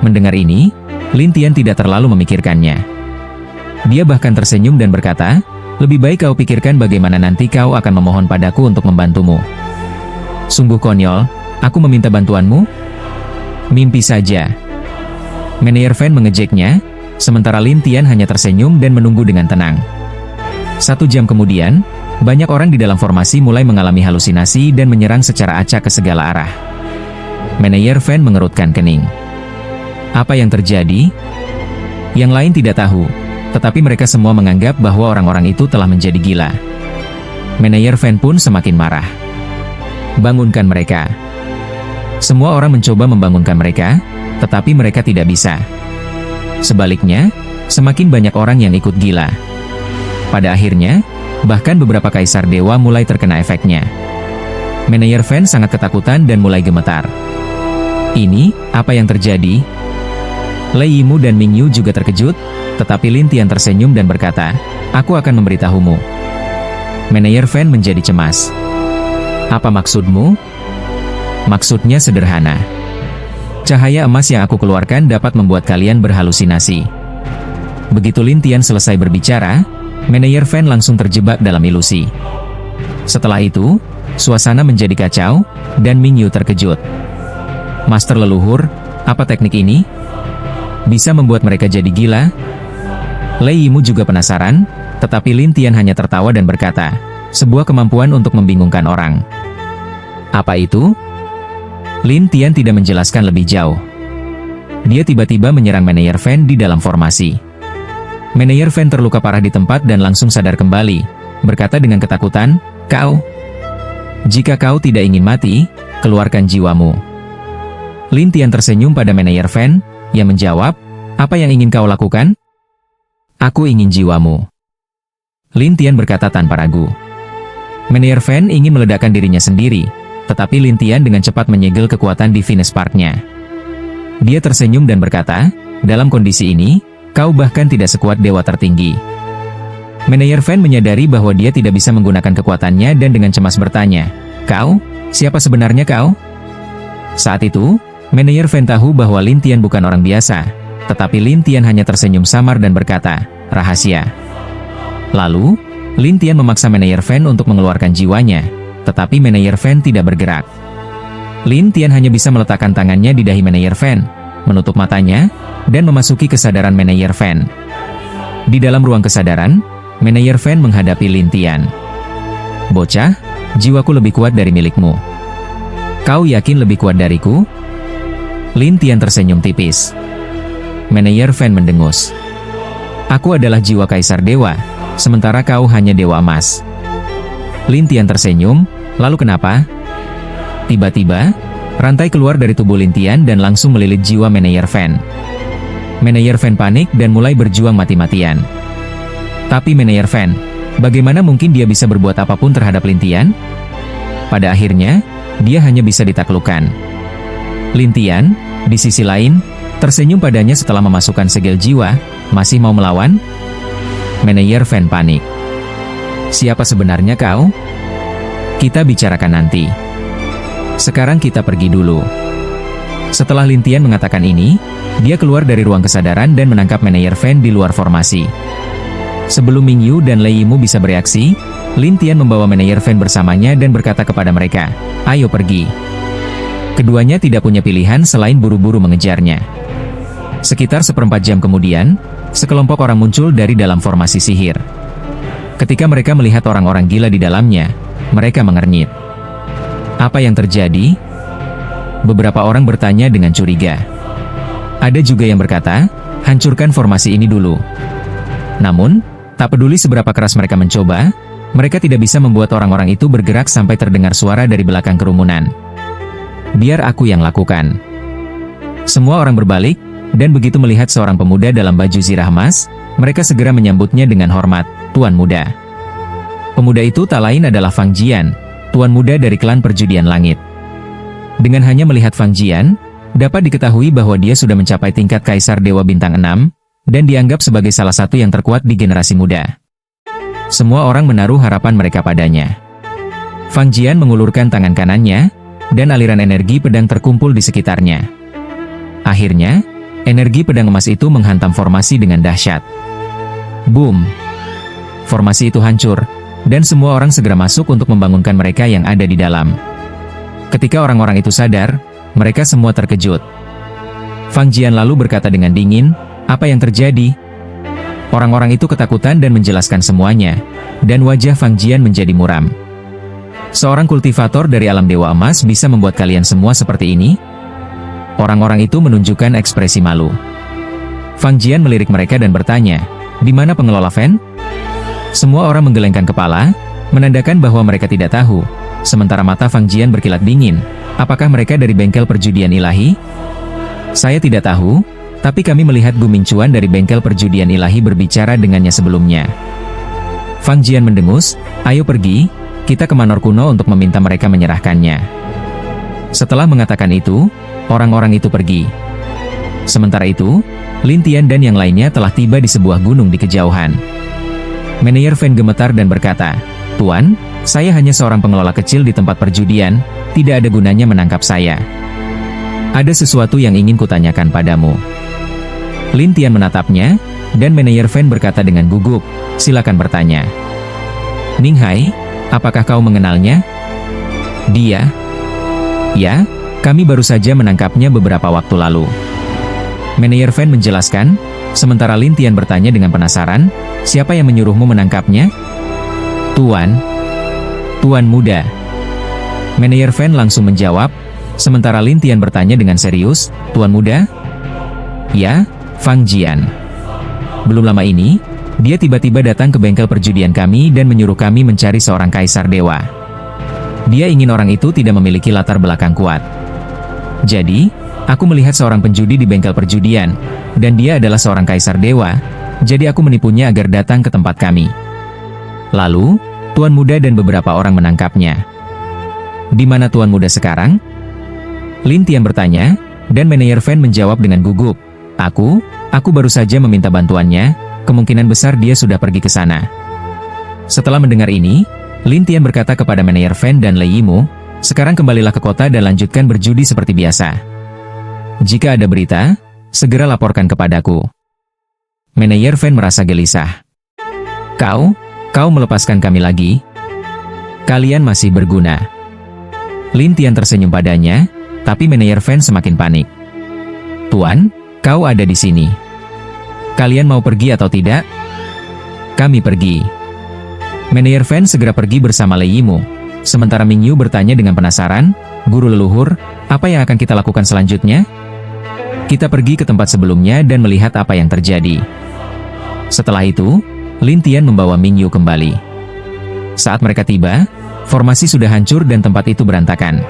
Mendengar ini, Lin Tian tidak terlalu memikirkannya. Dia bahkan tersenyum dan berkata, lebih baik kau pikirkan bagaimana nanti kau akan memohon padaku untuk membantumu. Sungguh konyol, aku meminta bantuanmu? Mimpi saja. Meneyer Fan mengejeknya, sementara Lin Tian hanya tersenyum dan menunggu dengan tenang. 1 jam kemudian, banyak orang di dalam formasi mulai mengalami halusinasi dan menyerang secara acak ke segala arah. Meneyer Fan mengerutkan kening. Apa yang terjadi? Yang lain tidak tahu, tetapi mereka semua menganggap bahwa orang-orang itu telah menjadi gila. Meneyer Fan pun semakin marah. Bangunkan mereka. Semua orang mencoba membangunkan mereka, tetapi mereka tidak bisa. Sebaliknya, semakin banyak orang yang ikut gila. Pada akhirnya, bahkan beberapa kaisar dewa mulai terkena efeknya. Meneyer Fan sangat ketakutan dan mulai gemetar. Ini, apa yang terjadi? Lei Yimu dan Ming Yu juga terkejut, tetapi Lin Tian tersenyum dan berkata, aku akan memberitahumu. Meneyer Fan menjadi cemas. Apa maksudmu? Maksudnya sederhana. Cahaya emas yang aku keluarkan dapat membuat kalian berhalusinasi. Begitu Lin Tian selesai berbicara, Meneyer Fan langsung terjebak dalam ilusi. Setelah itu, suasana menjadi kacau, dan Ming Yu terkejut. Master leluhur, apa teknik ini? Bisa membuat mereka jadi gila? Lei Yimu juga penasaran, tetapi Lin Tian hanya tertawa dan berkata, sebuah kemampuan untuk membingungkan orang. Apa itu? Lin Tian tidak menjelaskan lebih jauh. Dia tiba-tiba menyerang Meneyer Fen di dalam formasi. Meneyer Fen terluka parah di tempat dan langsung sadar kembali, berkata dengan ketakutan, "Kau? Jika kau tidak ingin mati, keluarkan jiwamu." Lin Tian tersenyum pada Meneyer Fen, yang menjawab, "Apa yang ingin kau lakukan?" "Aku ingin jiwamu." Lin Tian berkata tanpa ragu. Meneyer Fen ingin meledakkan dirinya sendiri, tetapi Lin Tian dengan cepat menyegel kekuatan di Venus Park-nya. Dia tersenyum dan berkata, "Dalam kondisi ini, kau bahkan tidak sekuat dewa tertinggi." Meneyer Fen menyadari bahwa dia tidak bisa menggunakan kekuatannya dan dengan cemas bertanya, "Kau? Siapa sebenarnya kau?" Saat itu, Meneyer Fen tahu bahwa Lin Tian bukan orang biasa, tetapi Lin Tian hanya tersenyum samar dan berkata, "Rahasia." Lalu, Lin Tian memaksa Meneyer Fen untuk mengeluarkan jiwanya, tetapi Meneyer Fen tidak bergerak. Lin Tian hanya bisa meletakkan tangannya di dahi Meneyer Fen, menutup matanya, dan memasuki kesadaran Meneyer Fen. Di dalam ruang kesadaran, Meneyer Fen menghadapi Lin Tian. "Bocah, jiwaku lebih kuat dari milikmu. Kau yakin lebih kuat dariku?" Lin Tian tersenyum tipis. Meneyer Fen mendengus. "Aku adalah jiwa Kaisar Dewa, sementara kau hanya Dewa Emas." Lin Tian tersenyum, "Lalu kenapa?" Tiba-tiba, rantai keluar dari tubuh Lin Tian dan langsung melilit jiwa Meneyer Fen. Meneyer Fen panik dan mulai berjuang mati-matian. Tapi Meneyer Fen, bagaimana mungkin dia bisa berbuat apapun terhadap Lin Tian? Pada akhirnya, dia hanya bisa ditaklukkan. Lin Tian, di sisi lain, tersenyum padanya setelah memasukkan segel jiwa. "Masih mau melawan?" Meneyer Fen panik. "Siapa sebenarnya kau? Kita bicarakan nanti. Sekarang kita pergi dulu." Setelah Lin Tian mengatakan ini, dia keluar dari ruang kesadaran dan menangkap Meneyer Fen di luar formasi. Sebelum Ming Yu dan Lei Yimu bisa bereaksi, Lin Tian membawa Meneyer Fen bersamanya dan berkata kepada mereka, "Ayo pergi." Keduanya tidak punya pilihan selain buru-buru mengejarnya. Sekitar seperempat jam kemudian, sekelompok orang muncul dari dalam formasi sihir. Ketika mereka melihat orang-orang gila di dalamnya, mereka mengernyit. "Apa yang terjadi?" Beberapa orang bertanya dengan curiga. Ada juga yang berkata, "Hancurkan formasi ini dulu." Namun, tak peduli seberapa keras mereka mencoba, mereka tidak bisa membuat orang-orang itu bergerak sampai terdengar suara dari belakang kerumunan. "Biar aku yang lakukan." Semua orang berbalik, dan begitu melihat seorang pemuda dalam baju zirah emas, mereka segera menyambutnya dengan hormat, "Tuan Muda." Pemuda itu tak lain adalah Fang Jian, Tuan Muda dari klan Perjudian Langit. Dengan hanya melihat Fang Jian, dapat diketahui bahwa dia sudah mencapai tingkat Kaisar Dewa Bintang 6, dan dianggap sebagai salah satu yang terkuat di generasi muda. Semua orang menaruh harapan mereka padanya. Fang Jian mengulurkan tangan kanannya, dan aliran energi pedang terkumpul di sekitarnya. Akhirnya, energi pedang emas itu menghantam formasi dengan dahsyat. Boom! Formasi itu hancur, dan semua orang segera masuk untuk membangunkan mereka yang ada di dalam. Ketika orang-orang itu sadar, mereka semua terkejut. Fang Jian lalu berkata dengan dingin, "Apa yang terjadi?" Orang-orang itu ketakutan dan menjelaskan semuanya, dan wajah Fang Jian menjadi muram. "Seorang kultivator dari alam Dewa Emas bisa membuat kalian semua seperti ini?" Orang-orang itu menunjukkan ekspresi malu. Fang Jian melirik mereka dan bertanya, "Di mana pengelola Fen?" Semua orang menggelengkan kepala, menandakan bahwa mereka tidak tahu, sementara mata Fang Jian berkilat dingin. "Apakah mereka dari bengkel perjudian ilahi?" "Saya tidak tahu, tapi kami melihat Gu Mingchuan dari bengkel perjudian ilahi berbicara dengannya sebelumnya." Fang Jian mendengus, "Ayo pergi, kita ke Manor Kuno untuk meminta mereka menyerahkannya." Setelah mengatakan itu, orang-orang itu pergi. Sementara itu, Lin Tian dan yang lainnya telah tiba di sebuah gunung di kejauhan. Meneyer Fen gemetar dan berkata, "Tuan, saya hanya seorang pengelola kecil di tempat perjudian, tidak ada gunanya menangkap saya. Ada sesuatu yang ingin kutanyakan padamu." Lin Tian menatapnya, dan Meneyer Fen berkata dengan gugup, "Silakan bertanya." "Ning Hai, apakah kau mengenalnya?" "Dia?" "Ya, kami baru saja menangkapnya beberapa waktu lalu." Meneyer Fen menjelaskan, sementara Lin Tian bertanya dengan penasaran, "Siapa yang menyuruhmu menangkapnya?" "Tuan Muda." Meneyer Fen langsung menjawab, Sementara Lin Tian bertanya dengan serius, "Tuan muda?" "Ya, Fang Jian." Belum lama ini, dia tiba-tiba datang ke bengkel perjudian kami dan menyuruh kami mencari seorang kaisar dewa. Dia ingin orang itu tidak memiliki latar belakang kuat. Jadi, aku melihat seorang penjudi di bengkel perjudian, dan dia adalah seorang kaisar dewa, jadi aku menipunya agar datang ke tempat kami. Lalu, Tuan muda dan beberapa orang menangkapnya. "Di mana Tuan muda sekarang?" Lin Tian bertanya, dan Manager Fan menjawab dengan gugup, Aku baru saja meminta bantuannya, kemungkinan besar dia sudah pergi ke sana." Setelah mendengar ini, Lin Tian berkata kepada Manager Fan dan Lei Yimu, "Sekarang kembalilah ke kota dan lanjutkan berjudi seperti biasa. Jika ada berita, segera laporkan kepadaku." Manager Fan merasa gelisah. Kau melepaskan kami lagi? Kalian masih berguna." Lin Tian tersenyum padanya, tapi Manager Fan semakin panik. "Tuan, kau ada di sini. Kalian mau pergi atau tidak?" "Kami pergi." Manager Fan segera pergi bersama Lei Yimu. Sementara Ming Yu bertanya dengan penasaran, "Guru leluhur, apa yang akan kita lakukan selanjutnya?" "Kita pergi ke tempat sebelumnya dan melihat apa yang terjadi." Setelah itu, Lin Tian membawa Ming Yu kembali. Saat mereka tiba, formasi sudah hancur dan tempat itu berantakan.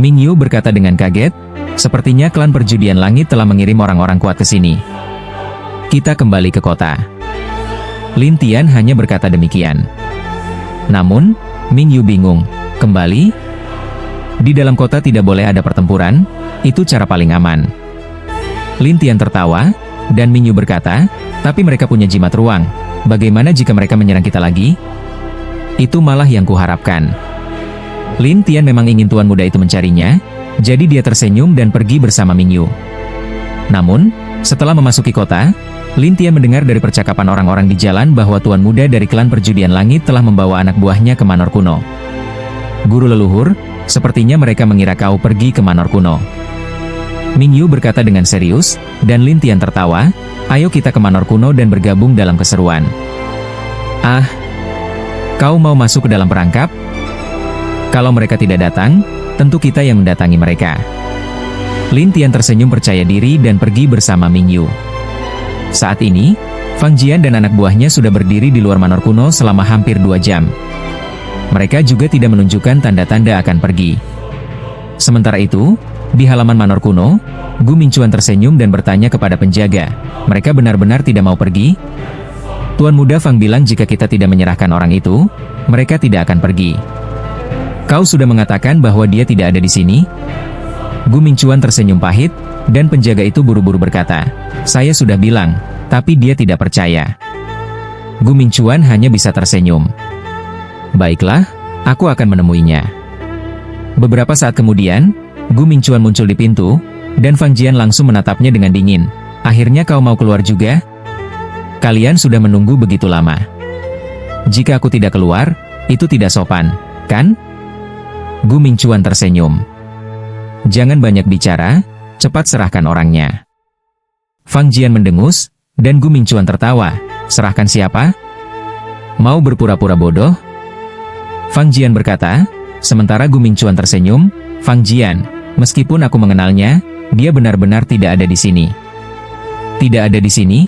Ming Yu berkata dengan kaget, "Sepertinya klan perjudian langit telah mengirim orang-orang kuat ke sini. Kita kembali ke kota." Lin Tian hanya berkata demikian. Namun, Ming Yu bingung. "Kembali? Di dalam kota tidak boleh ada pertempuran, itu cara paling aman." Lin Tian tertawa, dan Ming Yu berkata, "Tapi mereka punya jimat ruang. Bagaimana jika mereka menyerang kita lagi?" "Itu malah yang kuharapkan." Lin Tian memang ingin tuan muda itu mencarinya, jadi dia tersenyum dan pergi bersama Ming Yu. Namun, setelah memasuki kota, Lin Tian mendengar dari percakapan orang-orang di jalan bahwa tuan muda dari klan perjudian langit telah membawa anak buahnya ke Manor Kuno. "Guru leluhur, sepertinya mereka mengira kau pergi ke Manor Kuno." Ming Yu berkata dengan serius, dan Lin Tian tertawa, "Ayo kita ke Manor Kuno dan bergabung dalam keseruan." "Ah, kau mau masuk ke dalam perangkap? Kalau mereka tidak datang, tentu kita yang mendatangi mereka." Lin Tian tersenyum percaya diri dan pergi bersama Ming Yu. Saat ini, Fang Jian dan anak buahnya sudah berdiri di luar Manor Kuno selama hampir 2 jam. Mereka juga tidak menunjukkan tanda-tanda akan pergi. Sementara itu, di halaman Manor Kuno, Gu Mingchuan tersenyum dan bertanya kepada penjaga, "Mereka benar-benar tidak mau pergi?" "Tuan muda Fang bilang jika kita tidak menyerahkan orang itu, mereka tidak akan pergi." "Kau sudah mengatakan bahwa dia tidak ada di sini?" Gu Mingchuan tersenyum pahit, dan penjaga itu buru-buru berkata, "Saya sudah bilang, tapi dia tidak percaya." Gu Mingchuan hanya bisa tersenyum. "Baiklah, aku akan menemuinya." Beberapa saat kemudian, Gu Mingchuan muncul di pintu, dan Fang Jian langsung menatapnya dengan dingin. "Akhirnya kau mau keluar juga? Kalian sudah menunggu begitu lama. Jika aku tidak keluar, itu tidak sopan, kan?" Gu Mingchuan tersenyum. "Jangan banyak bicara, cepat serahkan orangnya." Fang Jian mendengus, dan Gu Mingchuan tertawa. "Serahkan siapa? Mau berpura-pura bodoh?" Fang Jian berkata, sementara Gu Mingchuan tersenyum, "Fang Jian, meskipun aku mengenalnya, dia benar-benar tidak ada di sini." "Tidak ada di sini?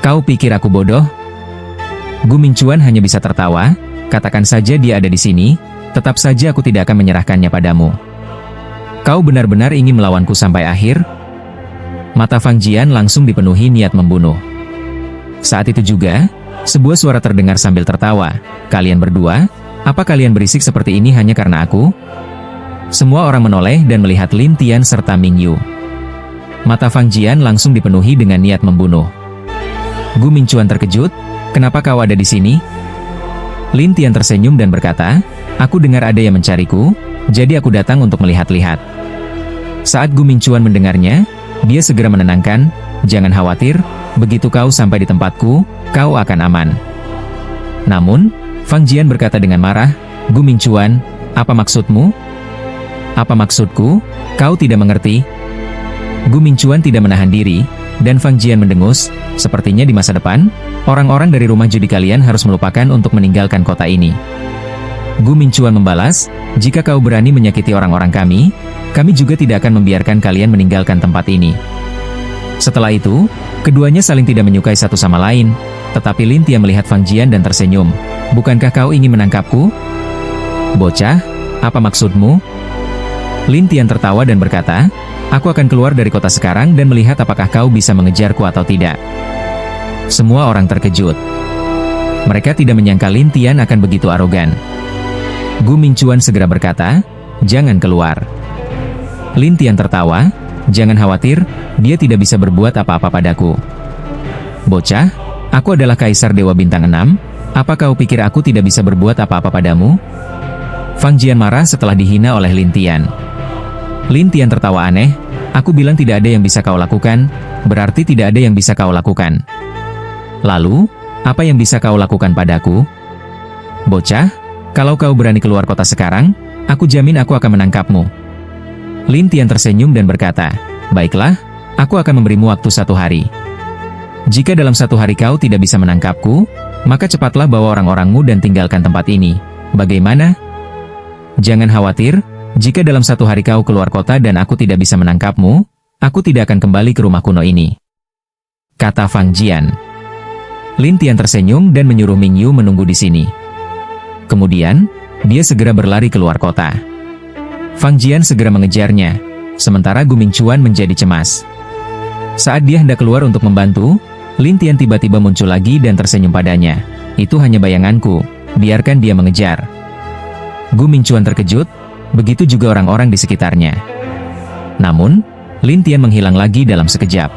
Kau pikir aku bodoh?" Gu Mingchuan hanya bisa tertawa. "Katakan saja dia ada di sini, tetap saja aku tidak akan menyerahkannya padamu. Kau benar-benar ingin melawanku sampai akhir?" Mata Fang Jian langsung dipenuhi niat membunuh. Saat itu juga, sebuah suara terdengar sambil tertawa. "Kalian berdua, apa kalian berisik seperti ini hanya karena aku?" Semua orang menoleh dan melihat Lin Tian serta Ming Yu. Mata Fang Jian langsung dipenuhi dengan niat membunuh. Gu Mingchuan terkejut, "Kenapa kau ada di sini?" Lin Tian tersenyum dan berkata, "Aku dengar ada yang mencariku, jadi aku datang untuk melihat-lihat." Saat Gu Mingchuan mendengarnya, dia segera menenangkan, "Jangan khawatir, begitu kau sampai di tempatku, kau akan aman." Namun, Fang Jian berkata dengan marah, "Gu Mingchuan, apa maksudmu?" "Apa maksudku? Kau tidak mengerti?" Gu Mingchuan tidak menahan diri, dan Fang Jian mendengus, "Sepertinya di masa depan, orang-orang dari rumah judi kalian harus melupakan untuk meninggalkan kota ini. Gu Mingchuan membalas, jika kau berani menyakiti orang-orang kami juga tidak akan membiarkan kalian meninggalkan tempat ini. Setelah itu, keduanya saling tidak menyukai satu sama lain, tetapi Lin Tian melihat Fang Jian dan tersenyum. Bukankah kau ingin menangkapku? Bocah, apa maksudmu? Lin Tian tertawa dan berkata, aku akan keluar dari kota sekarang dan melihat apakah kau bisa mengejarku atau tidak. Semua orang terkejut. Mereka tidak menyangka Lin Tian akan begitu arogan. Gu Mingchuan segera berkata, jangan keluar. Lin Tian tertawa, jangan khawatir, dia tidak bisa berbuat apa-apa padaku. Bocah, aku adalah Kaisar Dewa Bintang 6, apa kau pikir aku tidak bisa berbuat apa-apa padamu? Fang Jian marah setelah dihina oleh Lin Tian. Lin Tian tertawa aneh, aku bilang tidak ada yang bisa kau lakukan, berarti tidak ada yang bisa kau lakukan. Lalu, apa yang bisa kau lakukan padaku? Bocah, kalau kau berani keluar kota sekarang, aku jamin aku akan menangkapmu. Lin Tian tersenyum dan berkata, baiklah, aku akan memberimu waktu 1 hari. Jika dalam 1 hari kau tidak bisa menangkapku, maka cepatlah bawa orang-orangmu dan tinggalkan tempat ini. Bagaimana? Jangan khawatir, jika dalam 1 hari kau keluar kota dan aku tidak bisa menangkapmu, aku tidak akan kembali ke rumah kuno ini. Kata Fang Jian. Lin Tian tersenyum dan menyuruh Ming Yu menunggu di sini. Kemudian, dia segera berlari keluar kota. Fang Jian segera mengejarnya, sementara Gu Mingchuan menjadi cemas. Saat dia hendak keluar untuk membantu, Lin Tian tiba-tiba muncul lagi dan tersenyum padanya. Itu hanya bayanganku, biarkan dia mengejar. Gu Mingchuan terkejut, begitu juga orang-orang di sekitarnya. Namun, Lin Tian menghilang lagi dalam sekejap.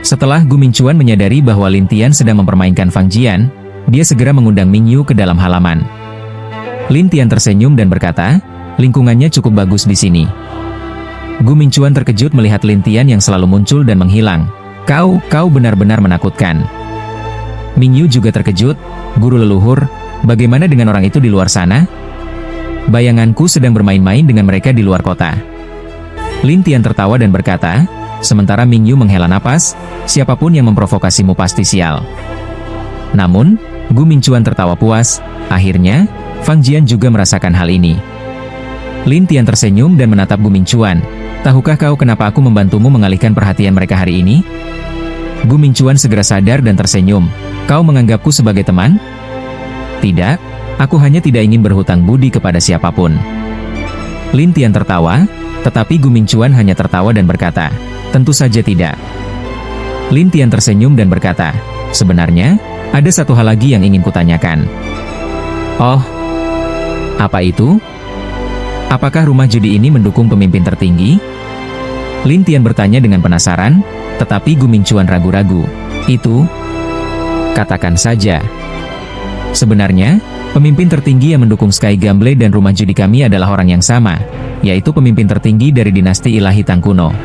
Setelah Gu Mingchuan menyadari bahwa Lin Tian sedang mempermainkan Fang Jian, dia segera mengundang Ming Yu ke dalam halaman. Lin Tian tersenyum dan berkata, lingkungannya cukup bagus di sini. Gu Mingchuan terkejut melihat Lin Tian yang selalu muncul dan menghilang. Kau benar-benar menakutkan. Ming Yu juga terkejut, guru leluhur, bagaimana dengan orang itu di luar sana? Bayanganku sedang bermain-main dengan mereka di luar kota. Lin Tian tertawa dan berkata, sementara Ming Yu menghela napas, siapapun yang memprovokasimu pasti sial. Namun, Gu Mingchuan tertawa puas, akhirnya, Fang Jian juga merasakan hal ini. Lin Tian tersenyum dan menatap Gu Mingchuan. Tahukah kau kenapa aku membantumu mengalihkan perhatian mereka hari ini? Gu Mingchuan segera sadar dan tersenyum. Kau menganggapku sebagai teman? Tidak, aku hanya tidak ingin berhutang budi kepada siapapun. Lin Tian tertawa, tetapi Gu Mingchuan hanya tertawa dan berkata, tentu saja tidak. Lin Tian tersenyum dan berkata, sebenarnya, ada satu hal lagi yang ingin kutanyakan. Oh, apa itu? Apakah rumah judi ini mendukung pemimpin tertinggi? Lin Tian bertanya dengan penasaran, tetapi Gu Mingchuan ragu-ragu. Itu? Katakan saja. Sebenarnya, pemimpin tertinggi yang mendukung Sky Gamble dan rumah judi kami adalah orang yang sama, yaitu pemimpin tertinggi dari dinasti ilahi Tang kuno.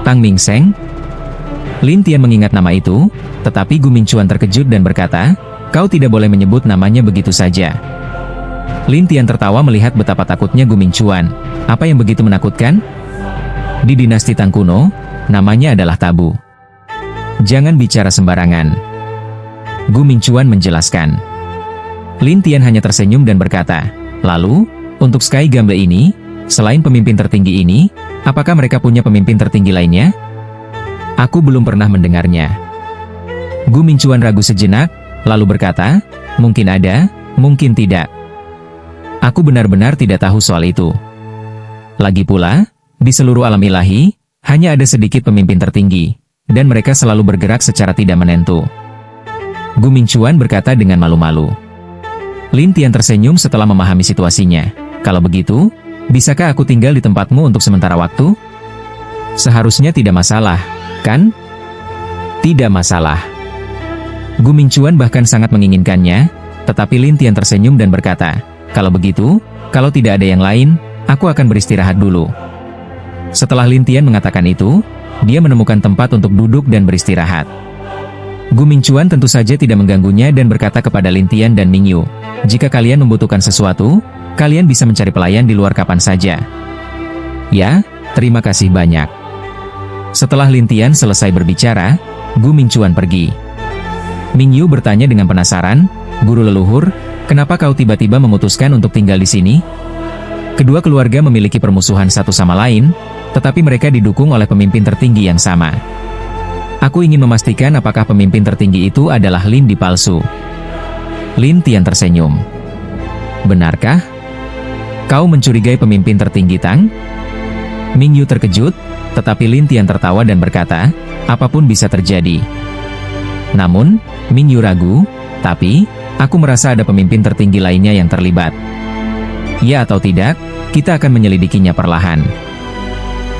Tang Mingseng? Lin Tian mengingat nama itu, tetapi Gu Mingchuan terkejut dan berkata, kau tidak boleh menyebut namanya begitu saja. Lin Tian tertawa melihat betapa takutnya Gu Mingchuan. Apa yang begitu menakutkan? Di dinasti Tang kuno, namanya adalah tabu. Jangan bicara sembarangan. Gu Mingchuan menjelaskan. Lin Tian hanya tersenyum dan berkata, lalu, untuk Sky Gamble ini, selain pemimpin tertinggi ini, apakah mereka punya pemimpin tertinggi lainnya? Aku belum pernah mendengarnya. Gu Mingchuan ragu sejenak, lalu berkata, mungkin ada, mungkin tidak. Aku benar-benar tidak tahu soal itu. Lagi pula, di seluruh alam ilahi, hanya ada sedikit pemimpin tertinggi, dan mereka selalu bergerak secara tidak menentu. Gu Mingchuan berkata dengan malu-malu. Lin Tian tersenyum setelah memahami situasinya. Kalau begitu, bisakah aku tinggal di tempatmu untuk sementara waktu? Seharusnya tidak masalah, kan? Tidak masalah. Gu Mingchuan bahkan sangat menginginkannya, tetapi Lin Tian tersenyum dan berkata, kalau begitu, kalau tidak ada yang lain, aku akan beristirahat dulu. Setelah Lin Tian mengatakan itu, dia menemukan tempat untuk duduk dan beristirahat. Gu Mingchuan tentu saja tidak mengganggunya dan berkata kepada Lin Tian dan Ming Yu, jika kalian membutuhkan sesuatu, kalian bisa mencari pelayan di luar kapan saja. Ya, terima kasih banyak. Setelah Lin Tian selesai berbicara, Gu Mingchuan pergi. Ming Yu bertanya dengan penasaran, guru leluhur, Kenapa kau tiba-tiba memutuskan untuk tinggal di sini? Kedua keluarga memiliki permusuhan satu sama lain, tetapi mereka didukung oleh pemimpin tertinggi yang sama. Aku ingin memastikan apakah pemimpin tertinggi itu adalah Lin Di palsu. Lin Tian tersenyum. Benarkah? Kau mencurigai pemimpin tertinggi Tang? Ming Yu terkejut, tetapi Lin Tian tertawa dan berkata, apapun bisa terjadi. Namun, Ming Yu ragu, tapi, aku merasa ada pemimpin tertinggi lainnya yang terlibat. Ya atau tidak, kita akan menyelidikinya perlahan.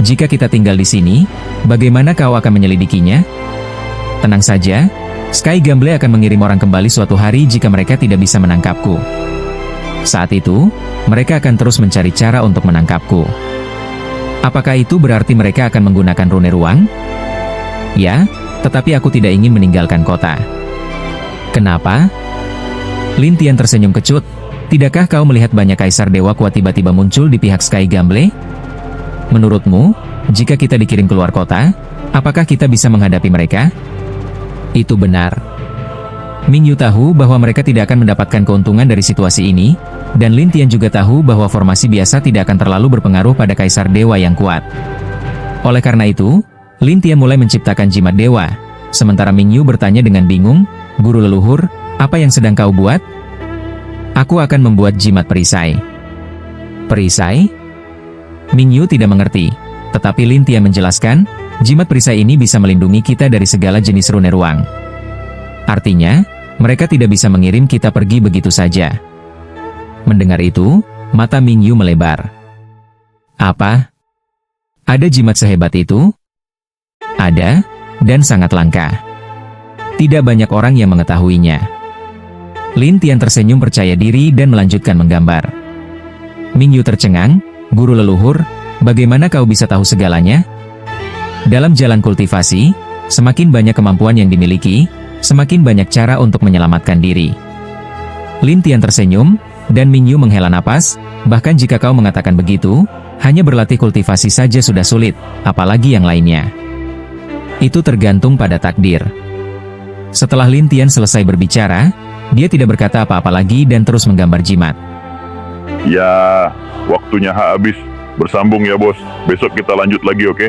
Jika kita tinggal di sini, bagaimana kau akan menyelidikinya? Tenang saja, Sky Gamble akan mengirim orang kembali suatu hari jika mereka tidak bisa menangkapku. Saat itu, mereka akan terus mencari cara untuk menangkapku. Apakah itu berarti mereka akan menggunakan rune ruang? Ya, tetapi aku tidak ingin meninggalkan kota. Kenapa? Lin Tian tersenyum kecut. Tidakkah kau melihat banyak kaisar dewa kuat tiba-tiba muncul di pihak Sky Gamble? Menurutmu, jika kita dikirim keluar kota, apakah kita bisa menghadapi mereka? Itu benar. Ming Yu tahu bahwa mereka tidak akan mendapatkan keuntungan dari situasi ini, dan Lin Tian juga tahu bahwa formasi biasa tidak akan terlalu berpengaruh pada kaisar dewa yang kuat. Oleh karena itu, Lin Tian mulai menciptakan jimat dewa, sementara Ming Yu bertanya dengan bingung, "Guru leluhur, apa yang sedang kau buat?" "Aku akan membuat jimat perisai." "Perisai?" Ming Yu tidak mengerti, tetapi Lin Tian menjelaskan, jimat perisai ini bisa melindungi kita dari segala jenis rune ruang. Artinya, mereka tidak bisa mengirim kita pergi begitu saja. Mendengar itu, mata Ming Yu melebar. Apa? Ada jimat sehebat itu? Ada, dan sangat langka. Tidak banyak orang yang mengetahuinya. Lin Tian tersenyum percaya diri dan melanjutkan menggambar. Ming Yu tercengang, "Guru leluhur, bagaimana kau bisa tahu segalanya?" Dalam jalan kultivasi, semakin banyak kemampuan yang dimiliki, semakin banyak cara untuk menyelamatkan diri. Lin Tian tersenyum, dan Ming Yu menghela napas, bahkan jika kau mengatakan begitu, hanya berlatih kultivasi saja sudah sulit, apalagi yang lainnya. Itu tergantung pada takdir. Setelah Lin Tian selesai berbicara, dia tidak berkata apa-apa lagi dan terus menggambar jimat. Ya, waktunya habis. Bersambung ya bos. Besok kita lanjut lagi, oke?